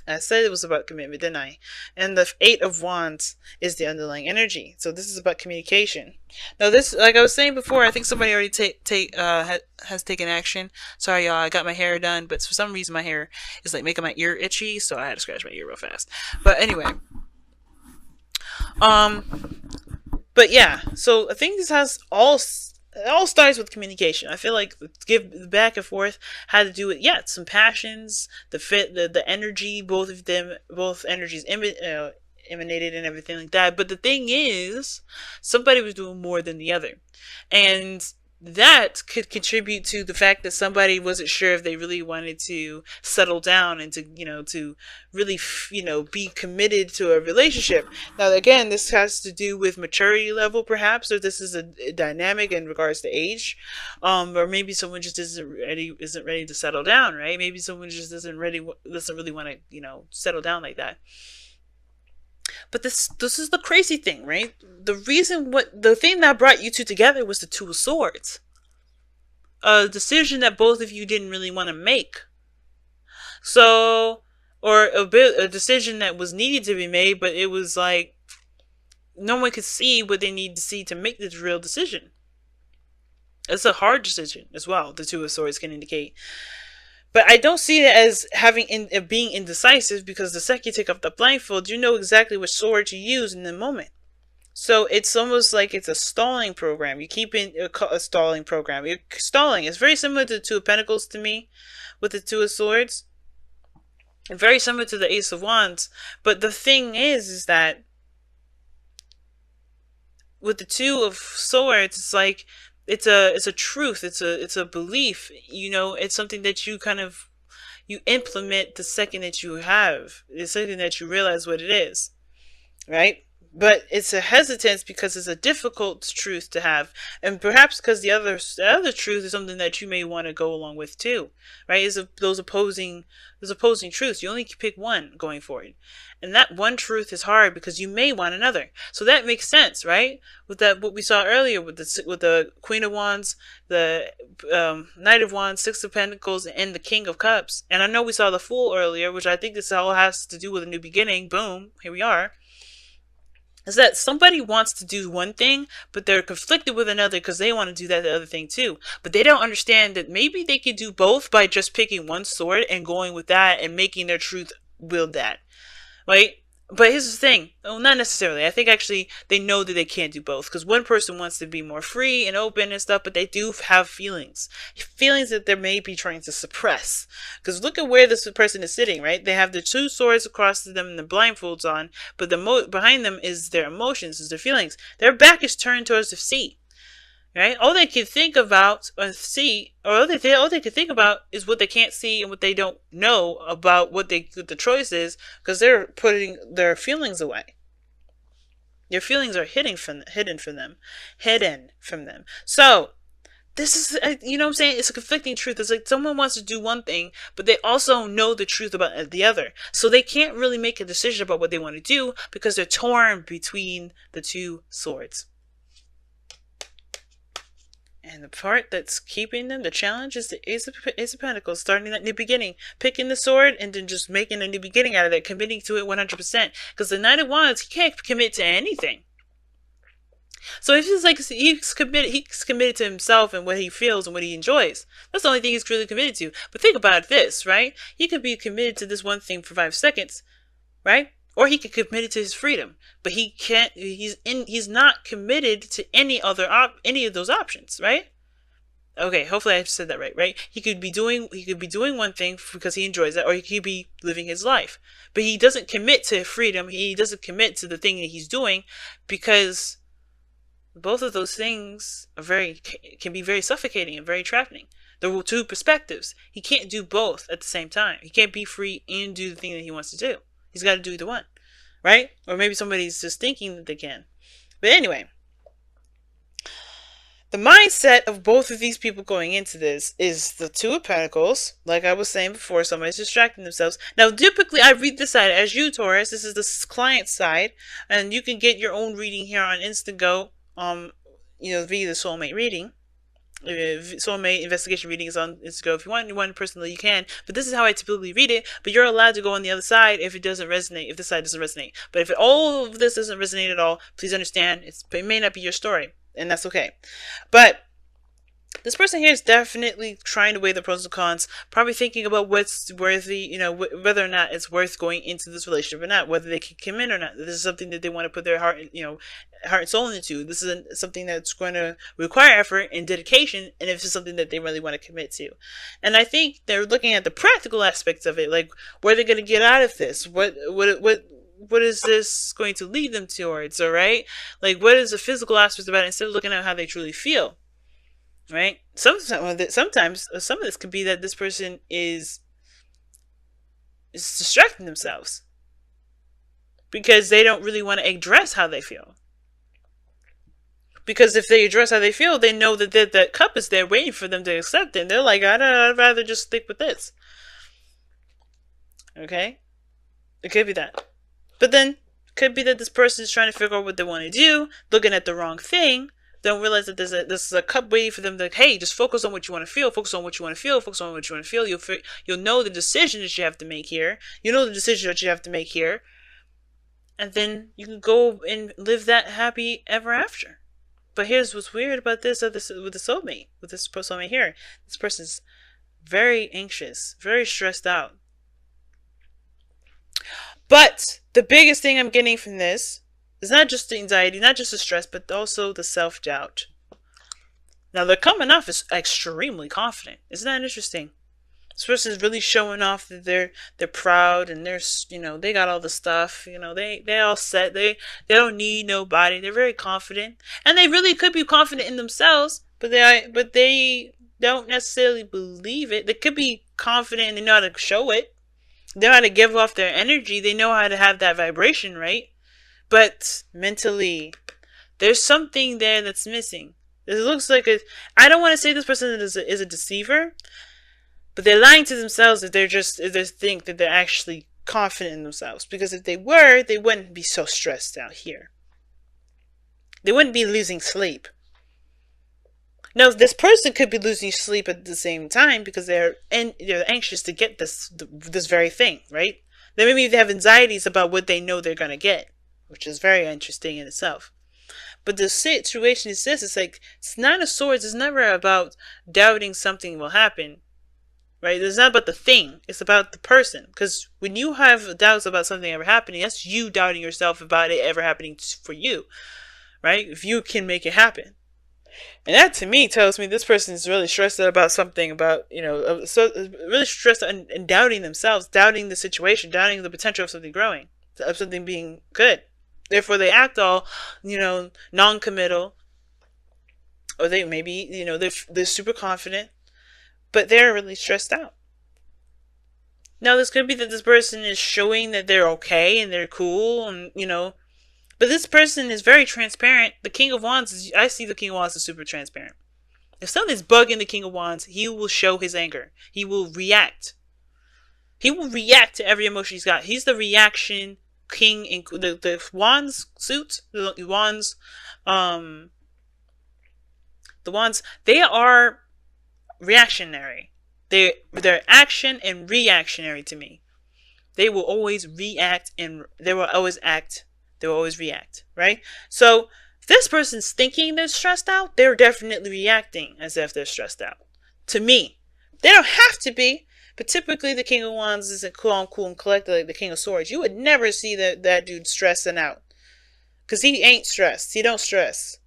I said it was about commitment, didn't I? And the Eight of Wands is the underlying energy. So this is about communication. Now this, like I was saying before, I think somebody already has taken action. Sorry, y'all. I got my hair done, but for some reason my hair is like making my ear itchy, so I had to scratch my ear real fast. But anyway, um, but yeah. So I think this has all. It all starts with communication. I feel like give the back and forth had to do with some passions, the fit, the energy, both of them, both energies emanated and everything like that. But the thing is, somebody was doing more than the other, and that could contribute to the fact that somebody wasn't sure if they really wanted to settle down and to to really be committed to a relationship. Now again, this has to do with maturity level, perhaps, or this is a dynamic in regards to age, or maybe someone just isn't ready to settle down, right? Maybe someone just doesn't really want to settle down like that. But this is the crazy thing, right? The thing that brought you two together was the Two of Swords. A decision that both of you didn't really want to make. So, or a decision that was needed to be made, but it was like no one could see what they need to see to make this real decision. It's a hard decision as well. The Two of Swords can indicate. But I don't see it as being indecisive, because the second you take off the blindfold, you know exactly which sword to use in the moment. So it's almost like it's a stalling program. You keep in a stalling program. You're stalling. It's very similar to the Two of Pentacles to me, with the Two of Swords. And very similar to the Ace of Wands. But the thing is that with the Two of Swords, it's like it's a truth. It's a belief. It's something that you implement the second that you have. It's something that you realize what it is, right? But it's a hesitance because it's a difficult truth to have, and perhaps because the other truth is something that you may want to go along with too, right? Is those opposing truths. You only can pick one going forward, and that one truth is hard because you may want another. So that makes sense, right? With that, what we saw earlier with the Queen of Wands, the Knight of Wands, Six of Pentacles, and the King of Cups. And I know we saw the Fool earlier, which I think this all has to do with a new beginning. Boom, here we are. Is that somebody wants to do one thing, but they're conflicted with another because they want to do the other thing too. But they don't understand that maybe they could do both by just picking one sword and going with that and making their truth wield that. Right? But here's the thing. Well, not necessarily. I think actually they know that they can't do both, because one person wants to be more free and open and stuff, but they do have feelings. Feelings that they may be trying to suppress. Because look at where this person is sitting, right? They have the two swords across to them and the blindfolds on, but behind them is their emotions, is their feelings. Their back is turned towards the sea. Right? All they can think about or see, or all they can think about is what they can't see and what they don't know about what the choice is, because they're putting their feelings away. Their feelings are hidden from them. So this is, what I'm saying? It's a conflicting truth. It's like someone wants to do one thing, but they also know the truth about the other. So they can't really make a decision about what they want to do because they're torn between the two swords. And the part that's keeping them, the challenge, is the Ace of Pentacles, starting that new beginning. Picking the sword and then just making a new beginning out of it, committing to it 100%. Because the Knight of Wands, he can't commit to anything. So if it's like he's committed to himself and what he feels and what he enjoys. That's the only thing he's really committed to. But think about this, right? He could be committed to this one thing for 5 seconds, right? Or he could commit to his freedom, but he can't. He's not committed to any of those options, right? Okay, hopefully I said that right. Right? He could be doing one thing because he enjoys it, or he could be living his life. But he doesn't commit to freedom. He doesn't commit to the thing that he's doing, because both of those things can be very suffocating and very trapping. There are two perspectives. He can't do both at the same time. He can't be free and do the thing that he wants to do. He's got to do either one, right? Or maybe somebody's just thinking that they can. But anyway, the mindset of both of these people going into this is the Two of Pentacles. Like I was saying before, somebody's distracting themselves. Now, typically, I read this side as you, Taurus. This is the client side, and you can get your own reading here on Instago. Via the soulmate reading. soulmate investigation reading is on Instagram. If you want one personally, you can. But this is how I typically read it. But you're allowed to go on the other side if it doesn't resonate, if this side doesn't resonate. But if all of this doesn't resonate at all, please understand it may not be your story, and that's okay. But this person here is definitely trying to weigh the pros and cons, probably thinking about what's worthy, whether or not it's worth going into this relationship or not, whether they can commit or not. This is something that they want to put their heart and soul into. This is something that's going to require effort and dedication, and if it's something that they really want to commit to. And I think they're looking at the practical aspects of it, like where they're going to get out of this. What is this going to lead them towards? All right, like what is the physical aspect about it instead of looking at how they truly feel. Right? Sometimes some of this could be that this person is distracting themselves because they don't really want to address how they feel. Because if they address how they feel, they know that that cup is there waiting for them to accept it. And they're like, I'd rather just stick with this. Okay? It could be that. But then, it could be that this person is trying to figure out what they want to do, looking at the wrong thing, don't realize that this is a cup waiting for them to, hey, just focus on what you want to feel, focus on what you want to feel, focus on what you want to feel. You'll know the decision that you have to make here. You know the decision that you have to make here. And then you can go and live that happy ever after. But here's what's weird about this with the soulmate, with this soulmate here. This person's very anxious, very stressed out. But the biggest thing I'm getting from this is not just the anxiety, not just the stress, but also the self-doubt. Now, they're coming off as extremely confident. Isn't that interesting? This person is really showing off that they're proud and they got all the stuff. They all set. They don't need nobody. They're very confident, and they really could be confident in themselves, but they don't necessarily believe it. They could be confident and they know how to show it. They know how to give off their energy. They know how to have that vibration, right? But mentally, there's something there that's missing. It looks like I don't want to say this person is a deceiver, but they're lying to themselves if they think that they're actually confident in themselves. Because if they were, they wouldn't be so stressed out here. They wouldn't be losing sleep. Now, this person could be losing sleep at the same time because they're anxious to get this very thing, right? Maybe they have anxieties about what they know they're gonna get, which is very interesting in itself. But the situation is this: it's like it's Nine of Swords. It's never about doubting something will happen, right? It's not about the thing. It's about the person. Because when you have doubts about something ever happening, that's you doubting yourself about it ever happening for you, right? If you can make it happen. And that to me tells me this person is really stressed out about something, about, so really stressed out and doubting themselves, doubting the situation, doubting the potential of something growing, of something being good. Therefore, they act all, non-committal, or they maybe, they're super confident, but they're really stressed out. Now, this could be that this person is showing that they're okay and they're cool, and, but this person is very transparent. The King of Wands I see the King of Wands as super transparent. If something's bugging the King of Wands, he will show his anger. He will react. He will react to every emotion he's got. He's the reaction king in the Wands suits. The Wands, they are reactionary. They're action and reactionary to me. They will always react and they will always act. They will always react, right? So if this person's thinking they're stressed out, they're definitely reacting as if they're stressed out. To me, they don't have to be, but typically the King of Wands isn't cool and collected like the King of Swords. You would never see that dude stressing out, because he ain't stressed. He don't stress.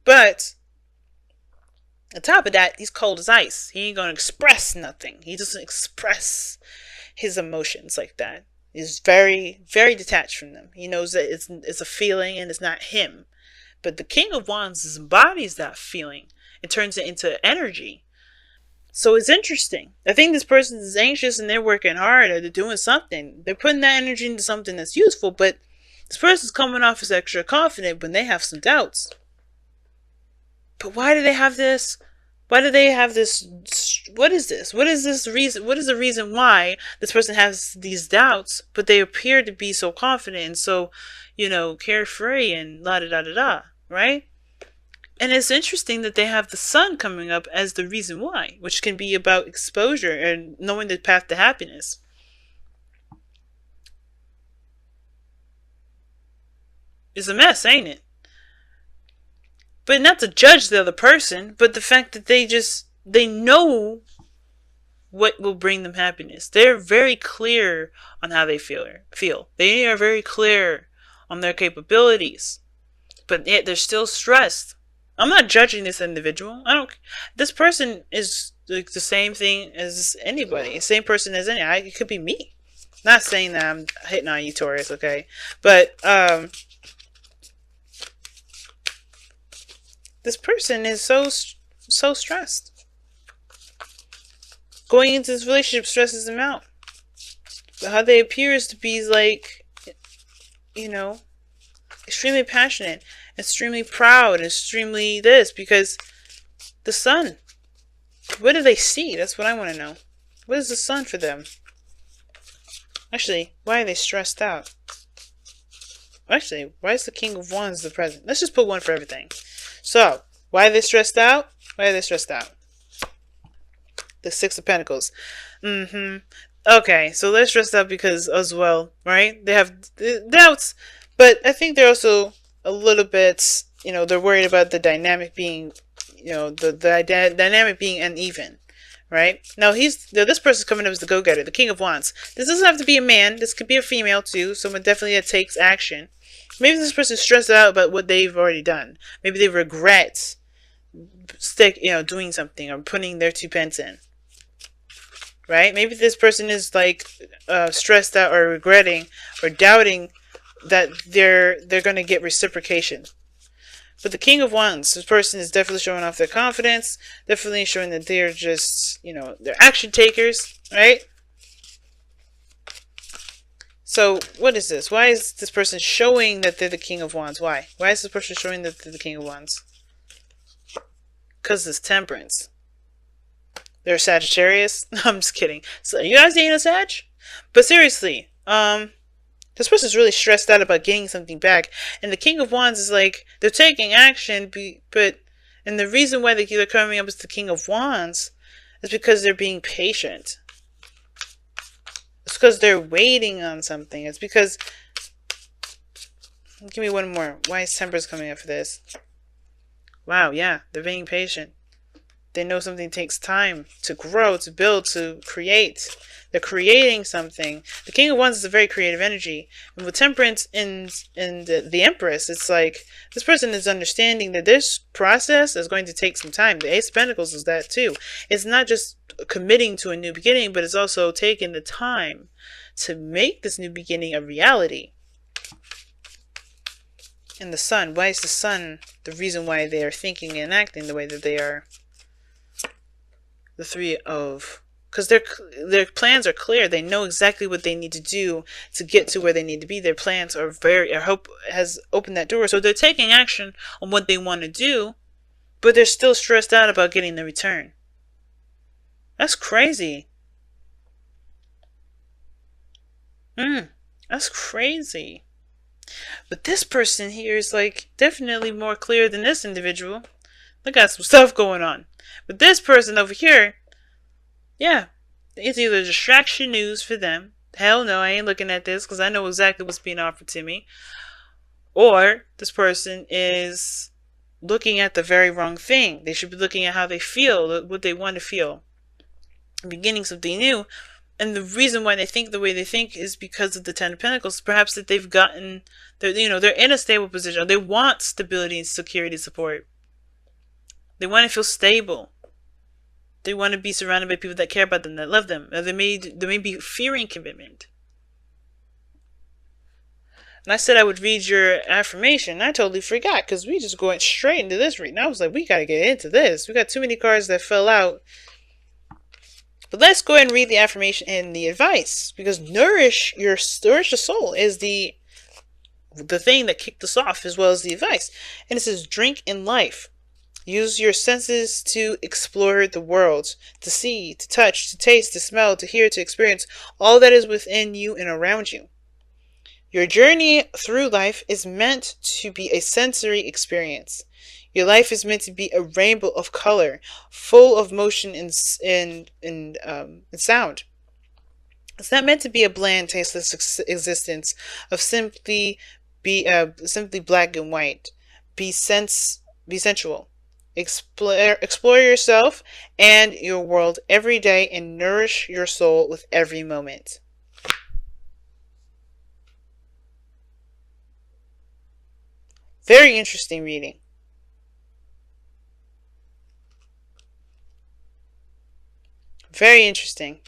But on top of that, he's cold as ice. He ain't gonna express nothing. He doesn't express his emotions like that. He's very, very detached from them. He knows that it's a feeling and it's not him. But the King of Wands embodies that feeling and turns it into energy. So it's interesting. I think this person is anxious and they're working hard, or they're doing something. They're putting that energy into something that's useful, but this person's coming off as extra confident when they have some doubts. But why do they have this? Why do they have this? What is this? What is this reason? What is the reason why this person has these doubts, but they appear to be so confident and so, carefree and la da da da da, right? And it's interesting that they have the sun coming up as the reason why, which can be about exposure and knowing the path to happiness. It's a mess, ain't it? But not to judge the other person, but the fact that they know what will bring them happiness. They're very clear on how they feel. They are very clear on their capabilities, but yet they're still stressed. I'm not judging this individual. I don't. This person is like the same thing as anybody. Same person as any. It could be me. Not saying that I'm hitting on you, Taurus. Okay, but this person is so stressed. Going into this relationship stresses them out. But how they appears to be like, you know, extremely passionate, extremely proud, extremely this, because the sun. What do they see? That's what I want to know. What is the sun for them? Actually, why are they stressed out? Actually, why is the King of Wands the present? Let's just put one for everything. So, why are they stressed out? Why are they stressed out? The Six of Pentacles. Okay, so they're stressed out because as well, right? They have doubts, but I think they're also a little bit, they're worried about the dynamic being, the dynamic being uneven, right? Now this person's coming up as the go-getter, the King of Wands. This doesn't have to be a man. This could be a female too. Someone definitely that takes action. Maybe this person's stressed out about what they've already done. Maybe they regret doing something or putting their 2 pence in. Right? Maybe this person is like stressed out or regretting or doubting that they're going to get reciprocation. But the King of Wands, this person is definitely showing off their confidence, definitely showing that they're just, they're action takers, right? So what is this? Why is this person showing that they're the King of Wands? Why? Why is this person showing that they're the King of Wands? Because it's Temperance. They're Sagittarius. I'm just kidding. So you guys ain't a Sag? But seriously, this person's really stressed out about getting something back. And the King of Wands is like, they're taking action, and the reason why they're coming up as the King of Wands is because they're being patient. It's because they're waiting on something. It's because, give me one more. Why is Temperance coming up for this? Wow, yeah, they're being patient. They know something takes time to grow, to build, to create. They're creating something. The King of Wands is a very creative energy. And with Temperance and the Empress, it's like this person is understanding that this process is going to take some time. The Ace of Pentacles is that too. It's not just committing to a new beginning, but it's also taking the time to make this new beginning a reality. And the Sun. Why is the Sun the reason why they are thinking and acting the way that they are? The Three of... Because their plans are clear. They know exactly what they need to do to get to where they need to be. Their plans are I hope has opened that door. So they're taking action on what they want to do, but they're still stressed out about getting the return. That's crazy. That's crazy. But this person here is like definitely more clear than this individual. They got some stuff going on. But this person over here, yeah, it's either distraction news for them. Hell no, I ain't looking at this because I know exactly what's being offered to me. Or this person is looking at the very wrong thing. They should be looking at how they feel, what they want to feel. Beginning something new. And the reason why they think the way they think is because of the Ten of Pentacles. Perhaps that they've gotten, they're in a stable position. They want stability and security support. They want to feel stable. They want to be surrounded by people that care about them, that love them. They may be fearing commitment. And I said I would read your affirmation. I totally forgot because we just going straight into this reading. I was like, we got to get into this. We got too many cards that fell out. But let's go ahead and read the affirmation and the advice. Because nourish the soul is the thing that kicked us off, as well as the advice. And it says, drink in life. Use your senses to explore the world, to see, to touch, to taste, to smell, to hear, to experience all that is within you and around you. Your journey through life is meant to be a sensory experience. Your life is meant to be a rainbow of color, full of motion and sound. It's not meant to be a bland, tasteless existence of simply black and white. Be sensual. Explore yourself and your world every day and nourish your soul with every moment. Very interesting reading. Very interesting.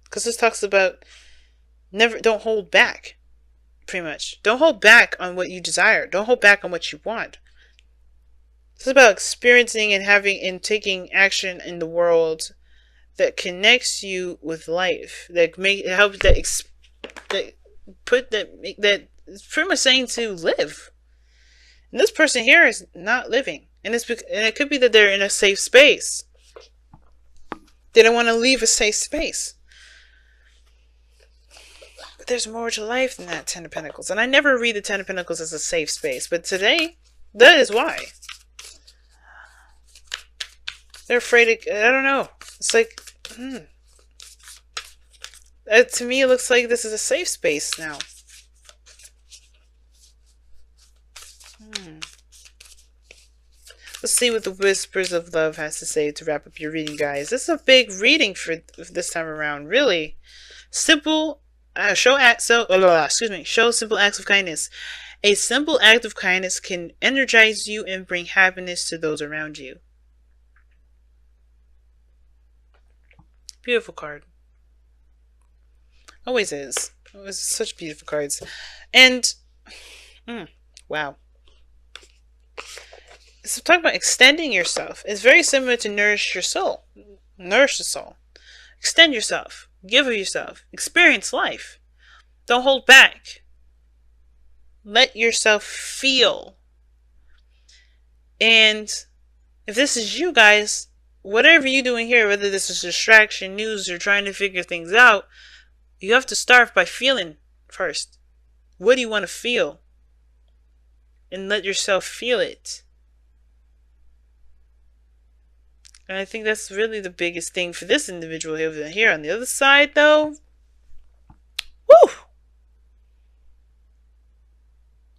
Because this talks about don't hold back, pretty much. Don't hold back on what you desire. Don't hold back on what you want. It's about experiencing and having and taking action in the world that connects you with life. That make help that put that it's pretty much saying to live. And this person here is not living, and it could be that they're in a safe space. They don't want to leave a safe space. But there's more to life than that Ten of Pentacles, and I never read the Ten of Pentacles as a safe space, but today that is why. They're afraid of, I don't know. It's like, to me, it looks like this is a safe space now. Let's see what the Whispers of Love has to say to wrap up your reading, guys. This is a big reading for this time around. Really simple. Show simple acts of kindness. A simple act of kindness can energize you and bring happiness to those around you. Beautiful card. Always is. It's such beautiful cards. And, wow. So talking about extending yourself. It's very similar to nourish your soul. Nourish the soul. Extend yourself. Give of yourself. Experience life. Don't hold back. Let yourself feel. And if this is you guys, whatever you're doing here, whether this is distraction, news, or trying to figure things out, you have to start by feeling first. What do you want to feel? And let yourself feel it. And I think that's really the biggest thing for this individual over here. On the other side, though, woo!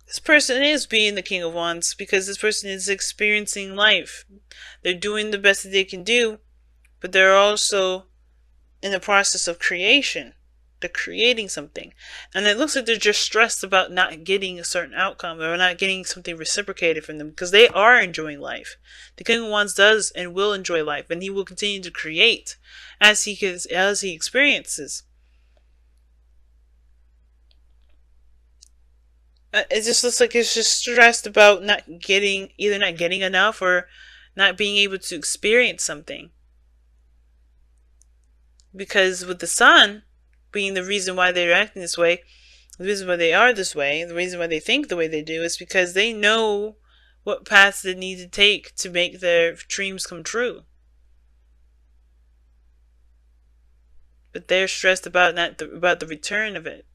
This person is being the King of Wands because this person is experiencing life. They're doing the best that they can do, but they're also in the process of creation. They're creating something. And it looks like they're just stressed about not getting a certain outcome or not getting something reciprocated from them because they are enjoying life. The King of Wands does and will enjoy life, and he will continue to create as he experiences. It just looks like he's just stressed about either not getting enough or not being able to experience something. Because with the Sun being the reason why they're acting this way, the reason why they are this way, the reason why they think the way they do is because they know what paths they need to take to make their dreams come true. But they're stressed about the return of it.